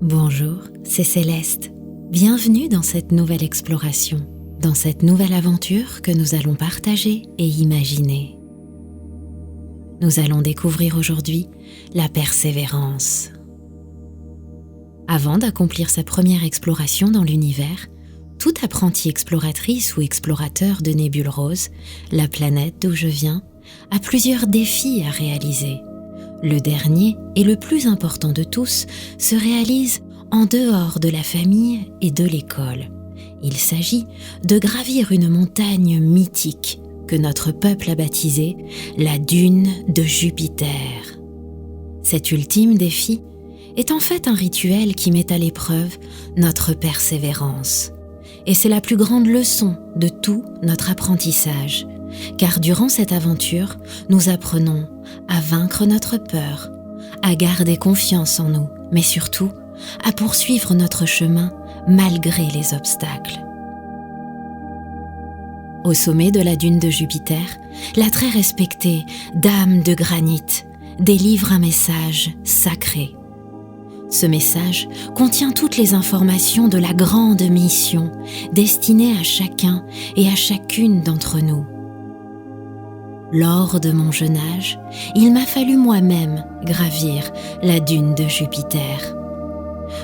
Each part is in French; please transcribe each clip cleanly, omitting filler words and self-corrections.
Bonjour, c'est Céleste. Bienvenue dans cette nouvelle exploration, dans cette nouvelle aventure que nous allons partager et imaginer. Nous allons découvrir aujourd'hui la persévérance. Avant d'accomplir sa première exploration dans l'univers, toute apprentie exploratrice ou explorateur de Nébule Rose, la planète d'où je viens, a plusieurs défis à réaliser. Le dernier et le plus important de tous se réalise en dehors de la famille et de l'école. Il s'agit de gravir une montagne mythique que notre peuple a baptisée la dune de Jupiter. Cet ultime défi est en fait un rituel qui met à l'épreuve notre persévérance. Et c'est la plus grande leçon de tout notre apprentissage, car durant cette aventure, nous apprenons à vaincre notre peur, à garder confiance en nous, mais surtout à poursuivre notre chemin malgré les obstacles. Au sommet de la dune de Jupiter, la très respectée Dame de Granit délivre un message sacré. Ce message contient toutes les informations de la grande mission destinée à chacun et à chacune d'entre nous. Lors de mon jeune âge, il m'a fallu moi-même gravir la dune de Jupiter.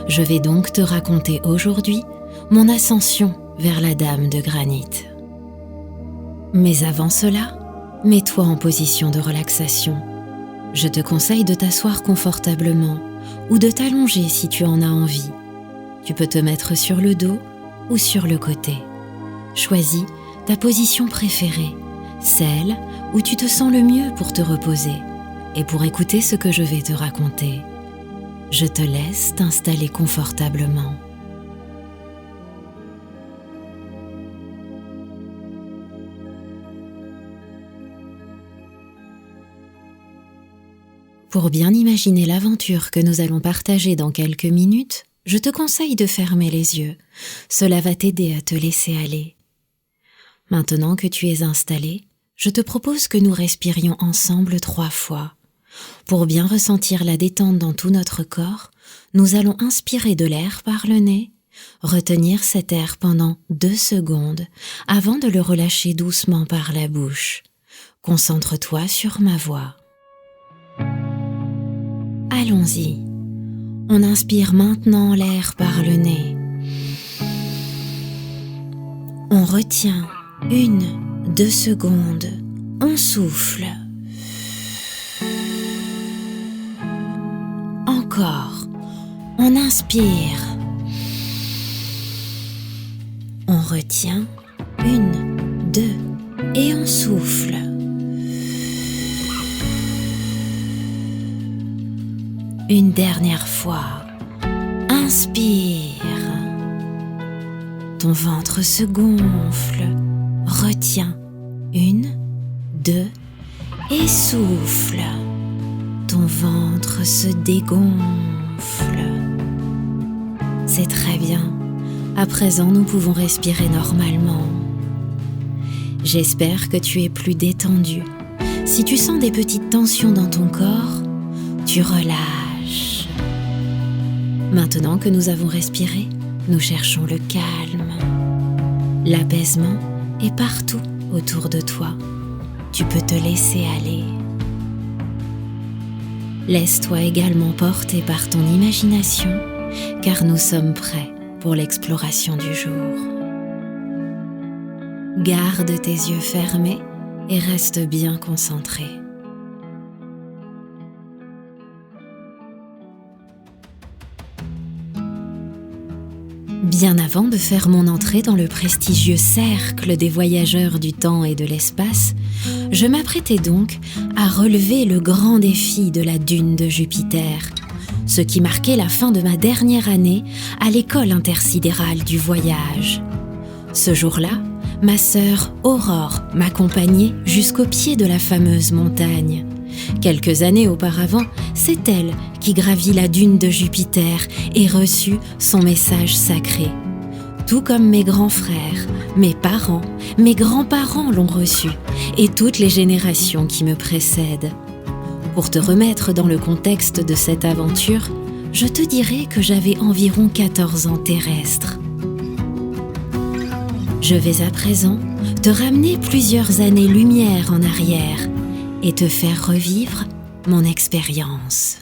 Je vais donc te raconter aujourd'hui mon ascension vers la Dame de Granit. Mais avant cela, mets-toi en position de relaxation. Je te conseille de t'asseoir confortablement ou de t'allonger si tu en as envie. Tu peux te mettre sur le dos ou sur le côté. Choisis ta position préférée, celle où tu te sens le mieux pour te reposer et pour écouter ce que je vais te raconter. Je te laisse t'installer confortablement. Pour bien imaginer l'aventure que nous allons partager dans quelques minutes, je te conseille de fermer les yeux. Cela va t'aider à te laisser aller. Maintenant que tu es installé, je te propose que nous respirions ensemble 3 fois. Pour bien ressentir la détente dans tout notre corps, nous allons inspirer de l'air par le nez, retenir cet air pendant 2 secondes avant de le relâcher doucement par la bouche. Concentre-toi sur ma voix. Allons-y. On inspire maintenant l'air par le nez. On retient 1-2 secondes. On souffle. Encore. On inspire. On retient 1-2 et on souffle. Une dernière fois, inspire. Ton ventre se gonfle. Retiens 1-2 et souffle. Ton ventre se dégonfle. C'est très bien. À présent, nous pouvons respirer normalement. J'espère que tu es plus détendu. Si tu sens des petites tensions dans ton corps, tu relâches. Maintenant que nous avons respiré, nous cherchons le calme. L'apaisement est partout autour de toi. Tu peux te laisser aller. Laisse-toi également porter par ton imagination, car nous sommes prêts pour l'exploration du jour. Garde tes yeux fermés et reste bien concentré. Bien avant de faire mon entrée dans le prestigieux cercle des voyageurs du temps et de l'espace, je m'apprêtais donc à relever le grand défi de la dune de Jupiter, ce qui marquait la fin de ma dernière année à l'école intersidérale du voyage. Ce jour-là, ma sœur Aurore m'accompagnait jusqu'au pied de la fameuse montagne. Quelques années auparavant, c'est elle qui gravit la dune de Jupiter et reçut son message sacré. Tout comme mes grands frères, mes parents, mes grands-parents l'ont reçu et toutes les générations qui me précèdent. Pour te remettre dans le contexte de cette aventure, je te dirais que j'avais environ 14 ans terrestres. Je vais à présent te ramener plusieurs années-lumière en arrière et te faire revivre mon expérience.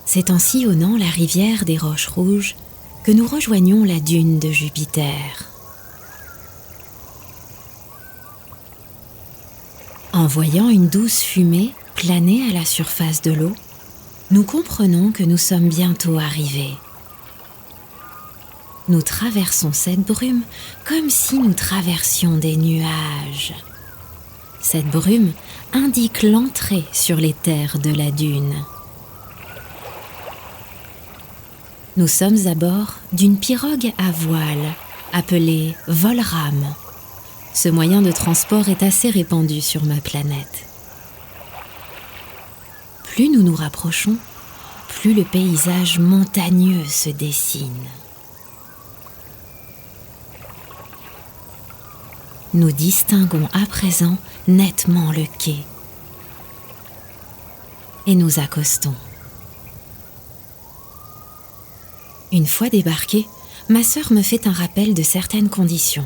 C'est en sillonnant la rivière des Roches Rouges que nous rejoignons la dune de Jupiter. En voyant une douce fumée planer à la surface de l'eau, nous comprenons que nous sommes bientôt arrivés. Nous traversons cette brume comme si nous traversions des nuages. Cette brume indique l'entrée sur les terres de la dune. Nous sommes à bord d'une pirogue à voile appelée Volram. Ce moyen de transport est assez répandu sur ma planète. Plus nous nous rapprochons, plus le paysage montagneux se dessine. Nous distinguons à présent nettement le quai et nous accostons. Une fois débarquée, ma sœur me fait un rappel de certaines conditions.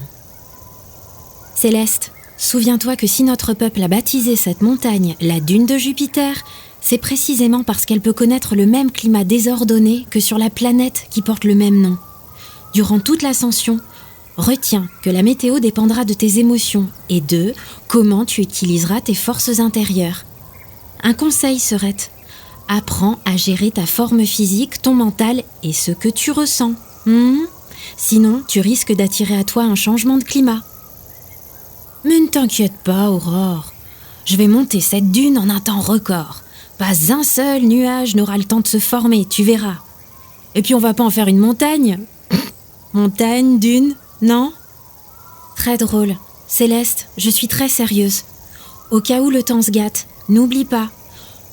Céleste, souviens-toi que si notre peuple a baptisé cette montagne la dune de Jupiter, c'est précisément parce qu'elle peut connaître le même climat désordonné que sur la planète qui porte le même nom. Durant toute l'ascension, retiens que la météo dépendra de tes émotions et de comment tu utiliseras tes forces intérieures. Un conseil serait: apprends à gérer ta forme physique, ton mental et ce que tu ressens. Sinon, tu risques d'attirer à toi un changement de climat. Mais ne t'inquiète pas, Aurore. Je vais monter cette dune en un temps record. Pas un seul nuage n'aura le temps de se former, tu verras. Et puis on va pas en faire une montagne. Montagne, dune, non? Très drôle. Céleste, je suis très sérieuse. Au cas où le temps se gâte, n'oublie pas.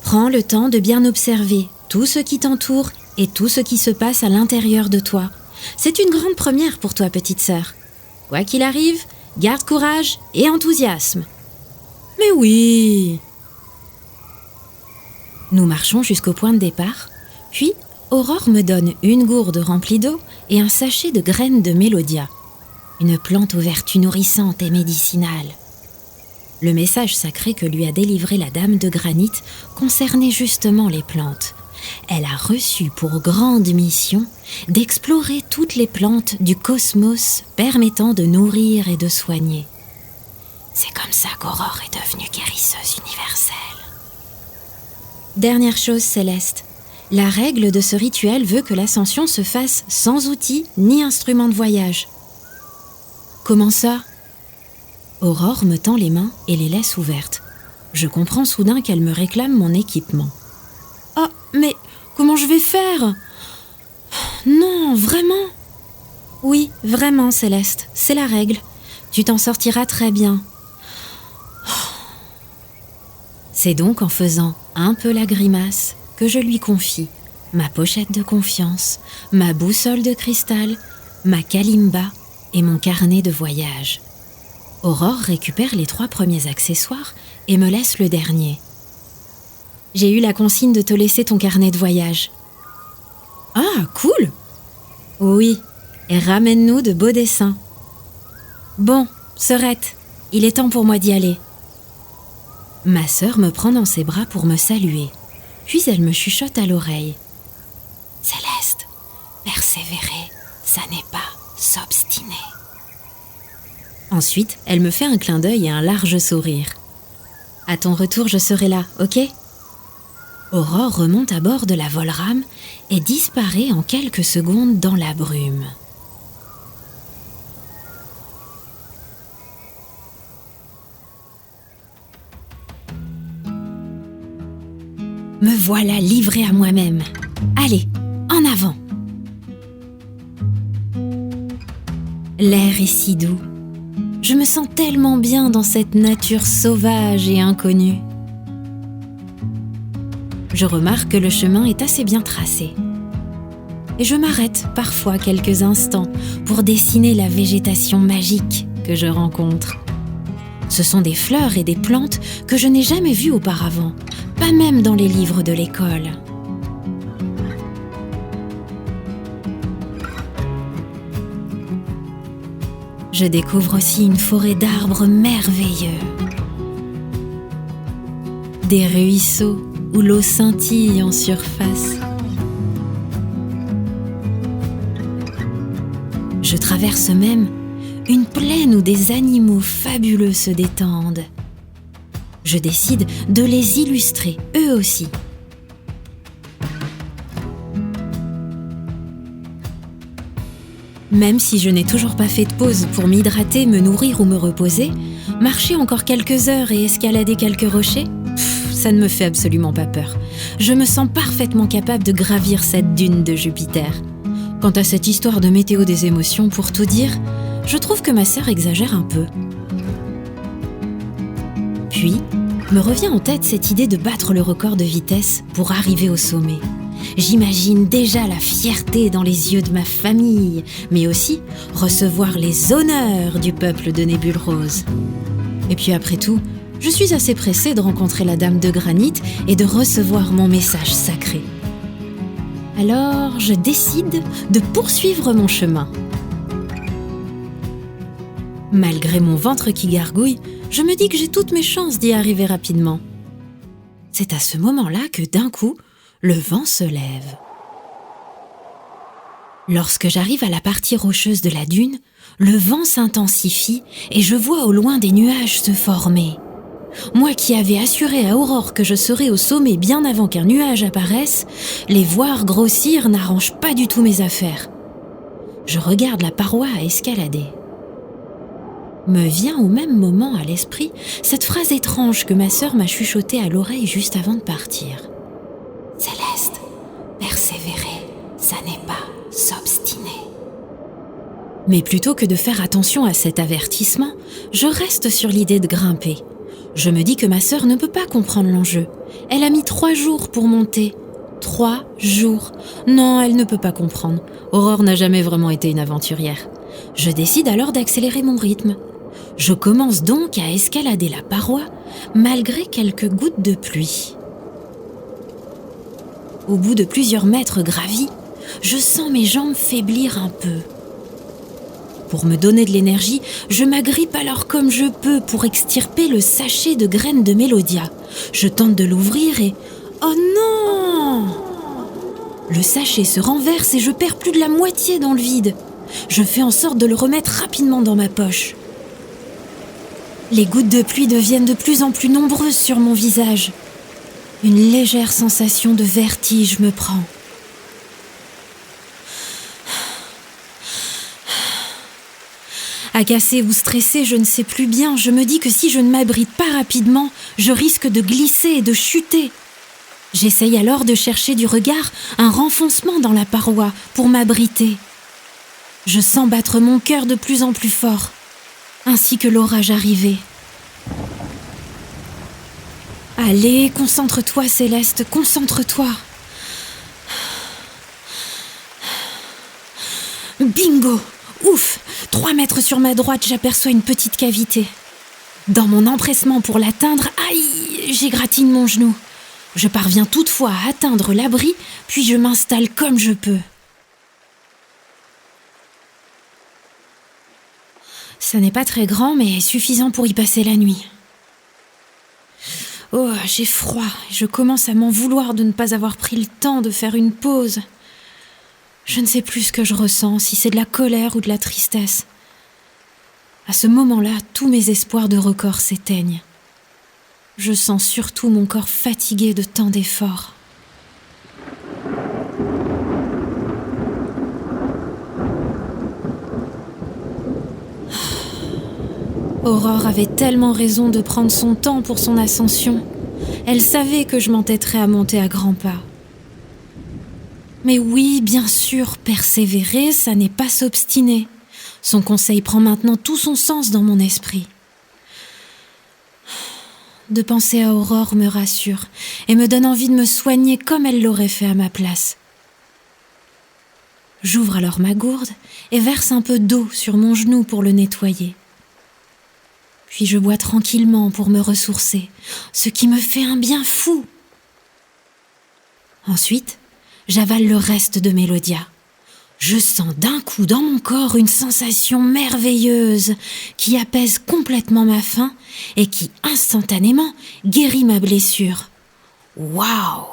Prends le temps de bien observer tout ce qui t'entoure et tout ce qui se passe à l'intérieur de toi. C'est une grande première pour toi, petite sœur. Quoi qu'il arrive, garde courage et enthousiasme. Mais oui! Nous marchons jusqu'au point de départ, puis Aurore me donne une gourde remplie d'eau et un sachet de graines de mélodia, une plante aux vertus nourrissantes et médicinales. Le message sacré que lui a délivré la dame de granit concernait justement les plantes. Elle a reçu pour grande mission d'explorer toutes les plantes du cosmos permettant de nourrir et de soigner. C'est comme ça qu'Aurore est devenue guérisseuse universelle. Dernière chose, Céleste. La règle de ce rituel veut que l'ascension se fasse sans outils ni instruments de voyage. Comment ça? Aurore me tend les mains et les laisse ouvertes. Je comprends soudain qu'elle me réclame mon équipement. Oh, mais comment je vais faire? Non, vraiment? Oui, vraiment, Céleste, c'est la règle. Tu t'en sortiras très bien. C'est donc en faisant un peu la grimace que je lui confie ma pochette de confiance, ma boussole de cristal, ma kalimba et mon carnet de voyage. Aurore récupère les 3 premiers accessoires et me laisse le dernier. J'ai eu la consigne de te laisser ton carnet de voyage. Ah, cool! Oui, et ramène-nous de beaux dessins. Bon, Sœurette, il est temps pour moi d'y aller. Ma sœur me prend dans ses bras pour me saluer, puis elle me chuchote à l'oreille. Céleste, persévérer, ça n'est pas s'obstiner. Ensuite, elle me fait un clin d'œil et un large sourire. À ton retour, je serai là, ok? Aurore remonte à bord de la Volram et disparaît en quelques secondes dans la brume. Me voilà livrée à moi-même. Allez, en avant! L'air est si doux. Je me sens tellement bien dans cette nature sauvage et inconnue. Je remarque que le chemin est assez bien tracé. Et je m'arrête parfois quelques instants pour dessiner la végétation magique que je rencontre. Ce sont des fleurs et des plantes que je n'ai jamais vues auparavant, pas même dans les livres de l'école. Je découvre aussi une forêt d'arbres merveilleux. Des ruisseaux où l'eau scintille en surface. Je traverse même une plaine où des animaux fabuleux se détendent. Je décide de les illustrer, eux aussi. Même si je n'ai toujours pas fait de pause pour m'hydrater, me nourrir ou me reposer, marcher encore quelques heures et escalader quelques rochers, ça ne me fait absolument pas peur. Je me sens parfaitement capable de gravir cette dune de Jupiter. Quant à cette histoire de météo des émotions, pour tout dire, je trouve que ma sœur exagère un peu. Puis, me revient en tête cette idée de battre le record de vitesse pour arriver au sommet. J'imagine déjà la fierté dans les yeux de ma famille, mais aussi recevoir les honneurs du peuple de Nébule Rose. Et puis après tout, je suis assez pressée de rencontrer la Dame de Granit et de recevoir mon message sacré. Alors, je décide de poursuivre mon chemin. Malgré mon ventre qui gargouille, je me dis que j'ai toutes mes chances d'y arriver rapidement. C'est à ce moment-là que d'un coup, le vent se lève. Lorsque j'arrive à la partie rocheuse de la dune, le vent s'intensifie et je vois au loin des nuages se former. Moi qui avais assuré à Aurore que je serais au sommet bien avant qu'un nuage apparaisse, les voir grossir n'arrange pas du tout mes affaires. Je regarde la paroi à escalader. Me vient au même moment à l'esprit cette phrase étrange que ma sœur m'a chuchotée à l'oreille juste avant de partir. Céleste, persévérer, ça n'est pas s'obstiner. Mais plutôt que de faire attention à cet avertissement, je reste sur l'idée de grimper. Je me dis que ma sœur ne peut pas comprendre l'enjeu. Elle a mis 3 jours pour monter. 3 jours. Non, elle ne peut pas comprendre. Aurore n'a jamais vraiment été une aventurière. Je décide alors d'accélérer mon rythme. Je commence donc à escalader la paroi, malgré quelques gouttes de pluie. Au bout de plusieurs mètres gravis, je sens mes jambes faiblir un peu. Pour me donner de l'énergie, je m'agrippe alors comme je peux pour extirper le sachet de graines de Mélodia. Je tente de l'ouvrir et... Oh non! Le sachet se renverse et je perds plus de la moitié dans le vide. Je fais en sorte de le remettre rapidement dans ma poche. Les gouttes de pluie deviennent de plus en plus nombreuses sur mon visage. Une légère sensation de vertige me prend. Agacée ou stressée, je ne sais plus bien, je me dis que si je ne m'abrite pas rapidement, je risque de glisser et de chuter. J'essaye alors de chercher du regard un renfoncement dans la paroi pour m'abriter. Je sens battre mon cœur de plus en plus fort, ainsi que l'orage arrivé. Allez, concentre-toi, Céleste, concentre-toi. Bingo! Ouf! 3 mètres sur ma droite, j'aperçois une petite cavité. Dans mon empressement pour l'atteindre, aïe! J'égratigne mon genou. Je parviens toutefois à atteindre l'abri, puis je m'installe comme je peux. Ça n'est pas très grand, mais suffisant pour y passer la nuit. Oh, j'ai froid. Je commence à m'en vouloir de ne pas avoir pris le temps de faire une pause. Je ne sais plus ce que je ressens, si c'est de la colère ou de la tristesse. À ce moment-là, tous mes espoirs de record s'éteignent. Je sens surtout mon corps fatigué de tant d'efforts. Aurore avait tellement raison de prendre son temps pour son ascension. Elle savait que je m'entêterais à monter à grands pas. Mais oui, bien sûr, persévérer, ça n'est pas s'obstiner. Son conseil prend maintenant tout son sens dans mon esprit. De penser à Aurore me rassure et me donne envie de me soigner comme elle l'aurait fait à ma place. J'ouvre alors ma gourde et verse un peu d'eau sur mon genou pour le nettoyer. Puis je bois tranquillement pour me ressourcer, ce qui me fait un bien fou. Ensuite, j'avale le reste de Mélodia. Je sens d'un coup dans mon corps une sensation merveilleuse qui apaise complètement ma faim et qui instantanément guérit ma blessure. Waouh!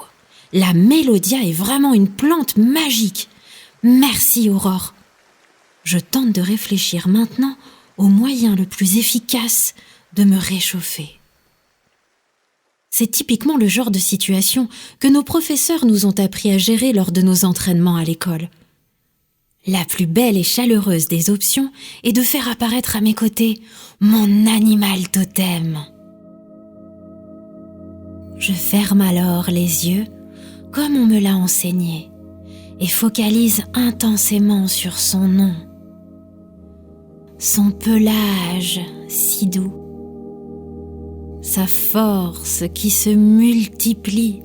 La Mélodia est vraiment une plante magique. Merci Aurore. Je tente de réfléchir maintenant au moyen le plus efficace de me réchauffer. C'est typiquement le genre de situation que nos professeurs nous ont appris à gérer lors de nos entraînements à l'école. La plus belle et chaleureuse des options est de faire apparaître à mes côtés mon animal totem. Je ferme alors les yeux, comme on me l'a enseigné, et focalise intensément sur son nom. Son pelage si doux, sa force qui se multiplie,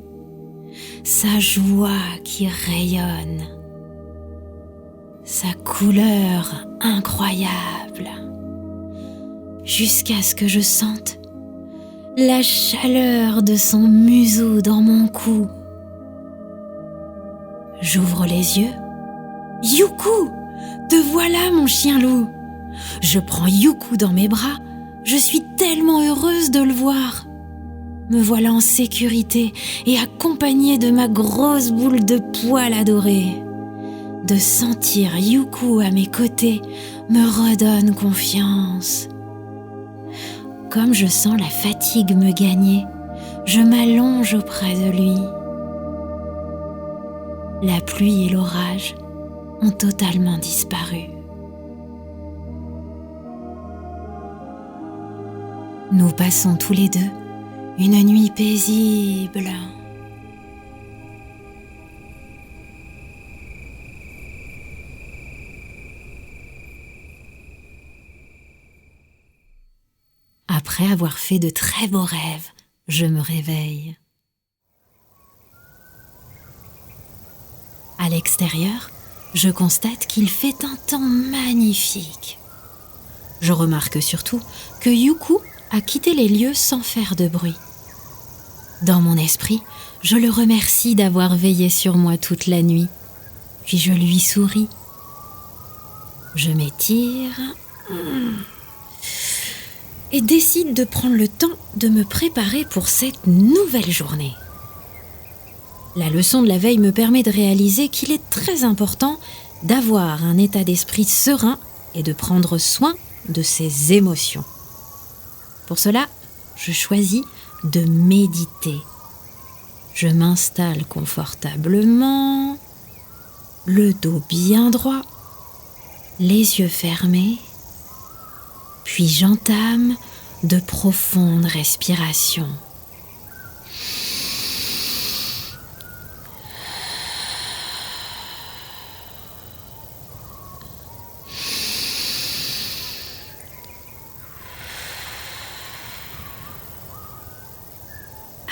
sa joie qui rayonne, sa couleur incroyable, jusqu'à ce que je sente la chaleur de son museau dans mon cou. J'ouvre les yeux. Youkou, te voilà mon chien loup. Je prends Youkou dans mes bras. Je suis tellement heureuse de le voir. Me voilà en sécurité et accompagnée de ma grosse boule de poil adorée. De sentir Youkou à mes côtés me redonne confiance. Comme je sens la fatigue me gagner, je m'allonge auprès de lui. La pluie et l'orage ont totalement disparu. Nous passons tous les deux une nuit paisible. Après avoir fait de très beaux rêves, je me réveille. À l'extérieur, je constate qu'il fait un temps magnifique. Je remarque surtout que Youkou a quitté les lieux sans faire de bruit. Dans mon esprit, je le remercie d'avoir veillé sur moi toute la nuit, puis je lui souris. Je m'étire et décide de prendre le temps de me préparer pour cette nouvelle journée. La leçon de la veille me permet de réaliser qu'il est très important d'avoir un état d'esprit serein et de prendre soin de ses émotions. Pour cela, je choisis de méditer. Je m'installe confortablement, le dos bien droit, les yeux fermés, puis j'entame de profondes respirations.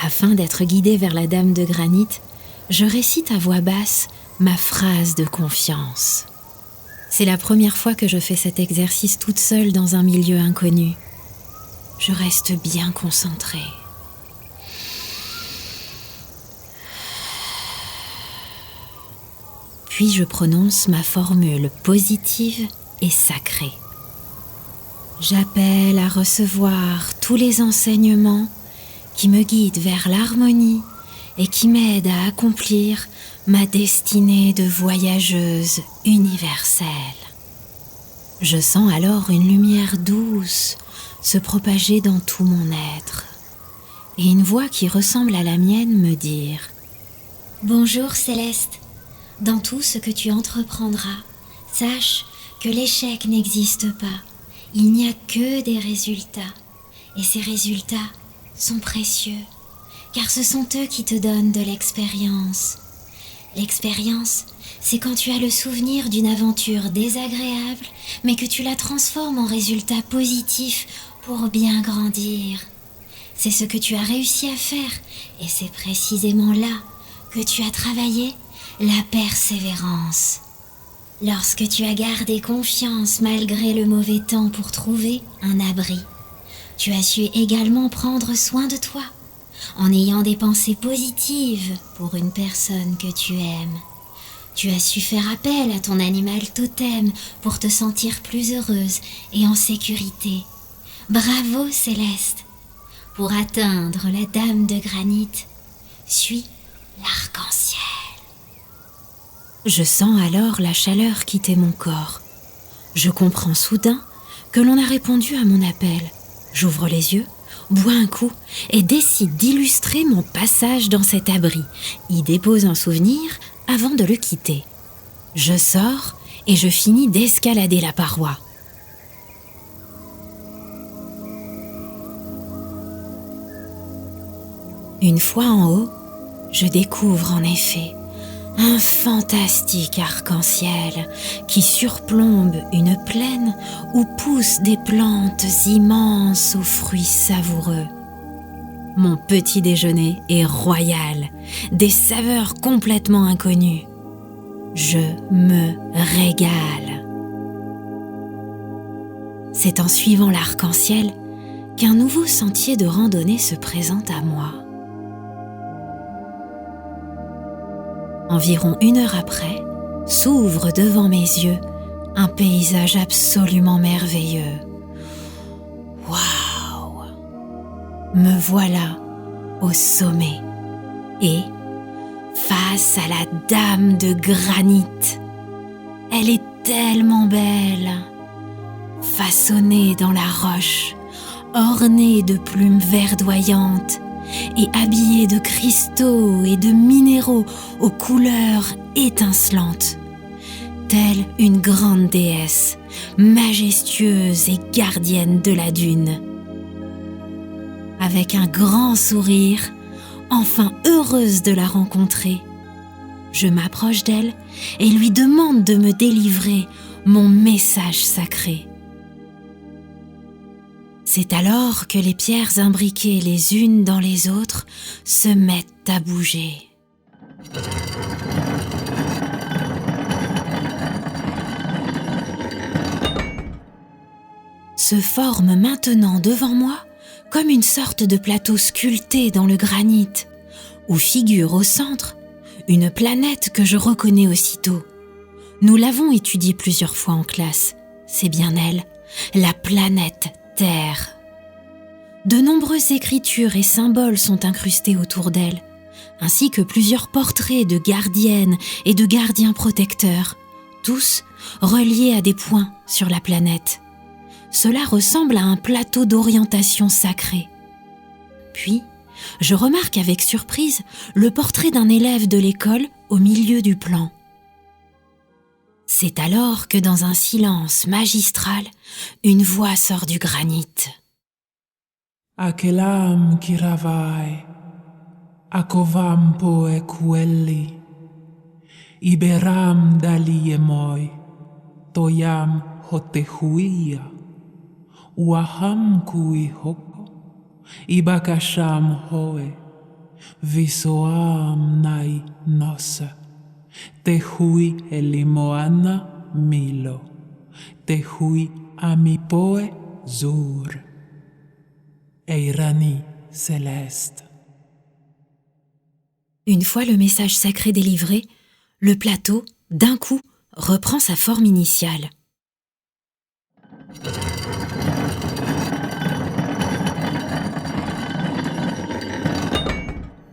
Afin d'être guidée vers la dame de granit, je récite à voix basse ma phrase de confiance. C'est la première fois que je fais cet exercice toute seule dans un milieu inconnu. Je reste bien concentrée. Puis je prononce ma formule positive et sacrée. J'appelle à recevoir tous les enseignements qui me guident vers l'harmonie et qui m'aident à accomplir ma destinée de voyageuse universelle. Je sens alors une lumière douce se propager dans tout mon être et une voix qui ressemble à la mienne me dire « Bonjour Céleste, dans tout ce que tu entreprendras, sache que l'échec n'existe pas, il n'y a que des résultats et ces résultats sont précieux car ce sont eux qui te donnent de l'expérience. L'expérience, c'est quand tu as le souvenir d'une aventure désagréable, mais que tu la transformes en résultat positif pour bien grandir. C'est ce que tu as réussi à faire, et c'est précisément là que tu as travaillé la persévérance. Lorsque tu as gardé confiance malgré le mauvais temps pour trouver un abri, Tu as su également prendre soin de toi, en ayant des pensées positives pour une personne que tu aimes. Tu as su faire appel à ton animal totem pour te sentir plus heureuse et en sécurité. Bravo Céleste! Pour atteindre la dame de granit, suis l'arc-en-ciel. Je sens alors la chaleur quitter mon corps. Je comprends soudain que l'on a répondu à mon appel. J'ouvre les yeux, bois un coup et décide d'illustrer mon passage dans cet abri, y dépose un souvenir avant de le quitter. Je sors et je finis d'escalader la paroi. Une fois en haut, je découvre en effet un fantastique arc-en-ciel qui surplombe une plaine où poussent des plantes immenses aux fruits savoureux. Mon petit déjeuner est royal, des saveurs complètement inconnues. Je me régale. C'est en suivant l'arc-en-ciel qu'un nouveau sentier de randonnée se présente à moi. Environ 1 heure après, s'ouvre devant mes yeux un paysage absolument merveilleux. Waouh! Me voilà au sommet et face à la dame de granit. Elle est tellement belle, façonnée dans la roche, ornée de plumes verdoyantes et habillée de cristaux et de minéraux aux couleurs étincelantes, telle une grande déesse, majestueuse et gardienne de la dune. Avec un grand sourire, enfin heureuse de la rencontrer, je m'approche d'elle et lui demande de me délivrer mon message sacré. C'est alors que les pierres imbriquées les unes dans les autres se mettent à bouger. Se forme maintenant devant moi comme une sorte de plateau sculpté dans le granit, où figure au centre une planète que je reconnais aussitôt. Nous l'avons étudiée plusieurs fois en classe. C'est bien elle, la planète Terre. De nombreuses écritures et symboles sont incrustés autour d'elle, ainsi que plusieurs portraits de gardiennes et de gardiens protecteurs, tous reliés à des points sur la planète. Cela ressemble à un plateau d'orientation sacré. Puis, je remarque avec surprise le portrait d'un élève de l'école au milieu du plan. C'est alors que dans un silence magistral, une voix sort du granit. Akelam kiravai, akovam poe kuelli, iberam daliemoi, toyam hotehuia, uaham kui hoko, ibakasham hoe, visoam nai nosa. Tehui elimoana milo, tehui amipoe zur, eirani céleste. Une fois le message sacré délivré, le plateau, d'un coup, reprend sa forme initiale.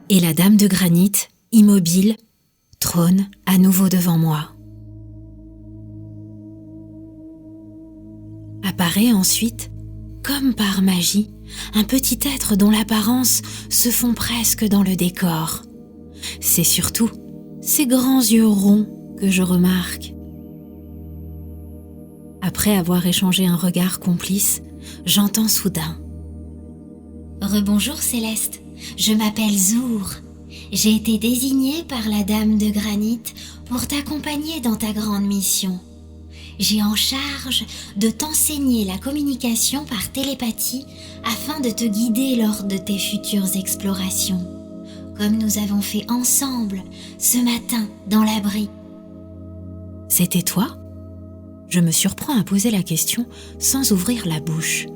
Et la dame de granit, immobile, trône à nouveau devant moi. Apparaît ensuite, comme par magie, un petit être dont l'apparence se fond presque dans le décor. C'est surtout ses grands yeux ronds que je remarque. Après avoir échangé un regard complice, j'entends soudain. « Rebonjour Céleste, je m'appelle Zour. J'ai été désignée par la dame de granit pour t'accompagner dans ta grande mission. J'ai en charge de t'enseigner la communication par télépathie afin de te guider lors de tes futures explorations, comme nous avons fait ensemble ce matin dans l'abri. » C'était toi ? Je me surprends à poser la question sans ouvrir la bouche.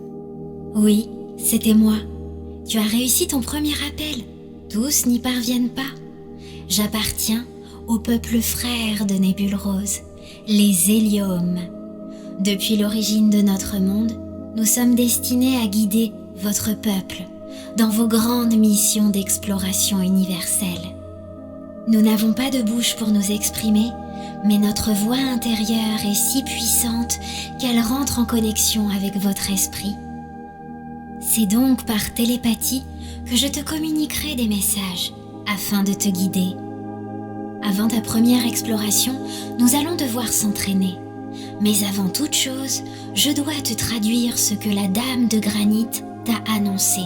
Oui, C'était moi. Tu as réussi ton premier appel. Tous n'y parviennent pas. J'appartiens au peuple frère de Nébule Rose, les Héliomes. Depuis l'origine de notre monde, nous sommes destinés à guider votre peuple dans vos grandes missions d'exploration universelle. Nous n'avons pas de bouche pour nous exprimer, mais notre voix intérieure est si puissante qu'elle rentre en connexion avec votre esprit. C'est donc par télépathie que je te communiquerai des messages afin de te guider. Avant ta première exploration, nous allons devoir s'entraîner. Mais avant toute chose, je dois te traduire ce que la Dame de Granit t'a annoncé.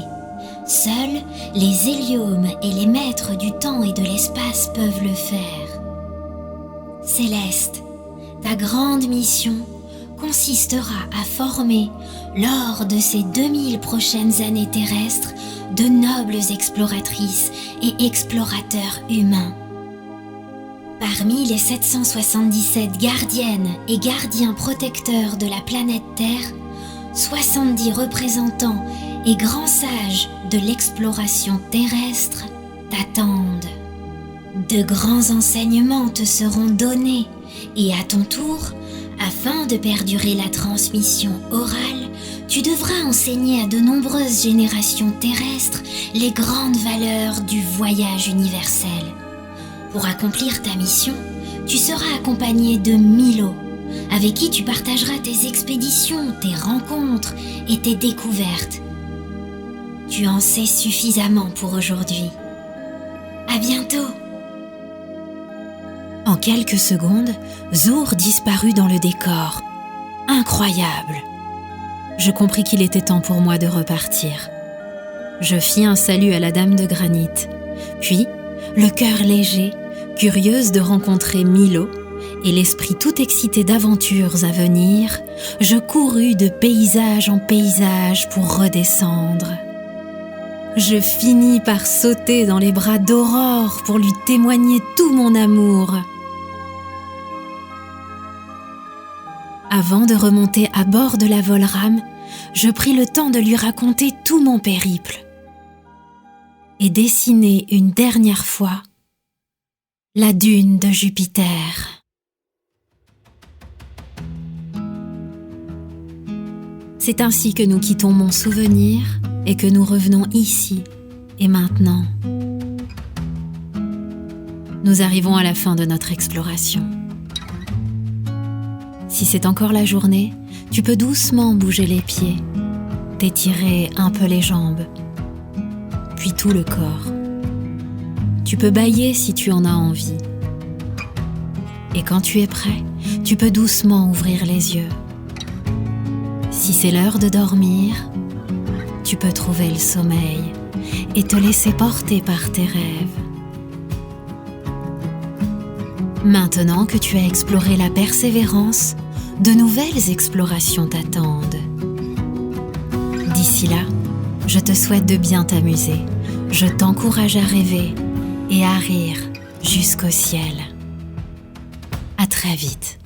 Seuls les Héliomes et les maîtres du temps et de l'espace peuvent le faire. Céleste, ta grande mission consistera à former, lors de ces 2000 prochaines années terrestres, de nobles exploratrices et explorateurs humains. Parmi les 777 gardiennes et gardiens protecteurs de la planète Terre, 70 représentants et grands sages de l'exploration terrestre t'attendent. De grands enseignements te seront donnés et à ton tour, afin de perdurer la transmission orale, tu devras enseigner à de nombreuses générations terrestres les grandes valeurs du voyage universel. Pour accomplir ta mission, tu seras accompagné de Milo, avec qui tu partageras tes expéditions, tes rencontres et tes découvertes. Tu en sais suffisamment pour aujourd'hui. À bientôt! En quelques secondes, Zour disparut dans le décor. Incroyable! Je compris qu'il était temps pour moi de repartir. Je fis un salut à la Dame de Granit. Puis, le cœur léger, curieuse de rencontrer Milo, et l'esprit tout excité d'aventures à venir, je courus de paysage en paysage pour redescendre. Je finis par sauter dans les bras d'Aurore pour lui témoigner tout mon amour. Avant de remonter à bord de la Volrame, je pris le temps de lui raconter tout mon périple et dessiner une dernière fois la dune de Jupiter. C'est ainsi que nous quittons mon souvenir et que nous revenons ici et maintenant. Nous arrivons à la fin de notre exploration. Si c'est encore la journée, tu peux doucement bouger les pieds, t'étirer un peu les jambes, puis tout le corps. Tu peux bâiller si tu en as envie. Et quand tu es prêt, tu peux doucement ouvrir les yeux. Si c'est l'heure de dormir, tu peux trouver le sommeil et te laisser porter par tes rêves. Maintenant que tu as exploré la persévérance, de nouvelles explorations t'attendent. D'ici là, je te souhaite de bien t'amuser. Je t'encourage à rêver et à rire jusqu'au ciel. À très vite.